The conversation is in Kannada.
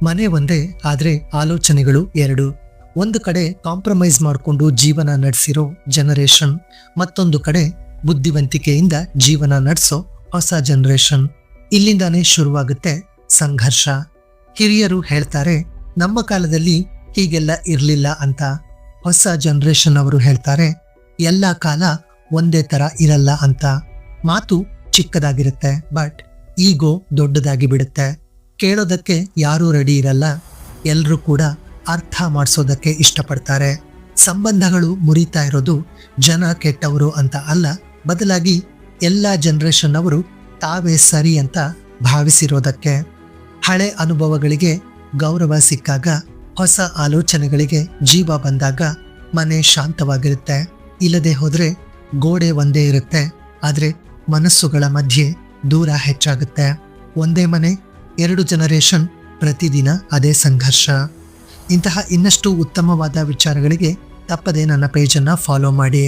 ಮನೆ ಒಂದೇ ಆದ್ರೆ ಆಲೋಚನೆಗಳು ಎರಡು. ಒಂದು ಕಡೆ ಕಾಂಪ್ರಮೈಸ್ ಮಾಡಿಕೊಂಡು ಜೀವನ ನಡೆಸಿರೋ ಜನರೇಷನ್, ಮತ್ತೊಂದು ಕಡೆ ಬುದ್ಧಿವಂತಿಕೆಯಿಂದ ಜೀವನ ನಡೆಸೋ ಹೊಸ ಜನರೇಷನ್. ಇಲ್ಲಿಂದಾನೇ ಶುರುವಾಗುತ್ತೆ ಸಂಘರ್ಷ. ಹಿರಿಯರು ಹೇಳ್ತಾರೆ ನಮ್ಮ ಕಾಲದಲ್ಲಿ ಹೀಗೆಲ್ಲ ಇರ್ಲಿಲ್ಲ ಅಂತ. ಹೊಸ ಜನರೇಷನ್ ಅವರು ಹೇಳ್ತಾರೆ ಎಲ್ಲ ಕಾಲ ಒಂದೇ ತರ ಇರಲ್ಲ ಅಂತ. ಮಾತು ಚಿಕ್ಕದಾಗಿರುತ್ತೆ, ಬಟ್ ಈಗೋ ದೊಡ್ಡದಾಗಿ ಬಿಡುತ್ತೆ. ಕೇಳೋದಕ್ಕೆ ಯಾರೂ ರೆಡಿ ಇರಲ್ಲ, ಎಲ್ರೂ ಕೂಡ ಅರ್ಥ ಮಾಡಿಸೋದಕ್ಕೆ ಇಷ್ಟಪಡ್ತಾರೆ. ಸಂಬಂಧಗಳು ಮುರಿತಾ ಇರೋದು ಜನ ಕೆಟ್ಟವರು ಅಂತ ಅಲ್ಲ, ಬದಲಾಗಿ ಎಲ್ಲ ಜನರೇಷನ್ ಅವರು ತಾವೇ ಸರಿ ಅಂತ ಭಾವಿಸಿರೋದಕ್ಕೆ. ಹಳೆ ಅನುಭವಗಳಿಗೆ ಗೌರವ ಸಿಕ್ಕಾಗ, ಹೊಸ ಆಲೋಚನೆಗಳಿಗೆ ಜೀವ ಬಂದಾಗ ಮನೆ ಶಾಂತವಾಗಿರುತ್ತೆ. ಇಲ್ಲದೆ ಹೋದ್ರೆ ಗೋಡೆ ಒಂದೇ ಇರುತ್ತೆ, ಆದ್ರೆ ಮನಸ್ಸುಗಳ ಮಧ್ಯೆ ದೂರ ಹೆಚ್ಚಾಗುತ್ತೆ. ಒಂದೇ ಮನೆ, ಎರಡು ಜನರೇಷನ್, ಪ್ರತಿದಿನ ಅದೇ ಸಂಘರ್ಷ. ಇಂತಹ ಇನ್ನಷ್ಟು ಉತ್ತಮವಾದ ವಿಚಾರಗಳಿಗೆ ತಪ್ಪದೆ ನನ್ನ ಪೇಜನ್ನು ಫಾಲೋ ಮಾಡಿ.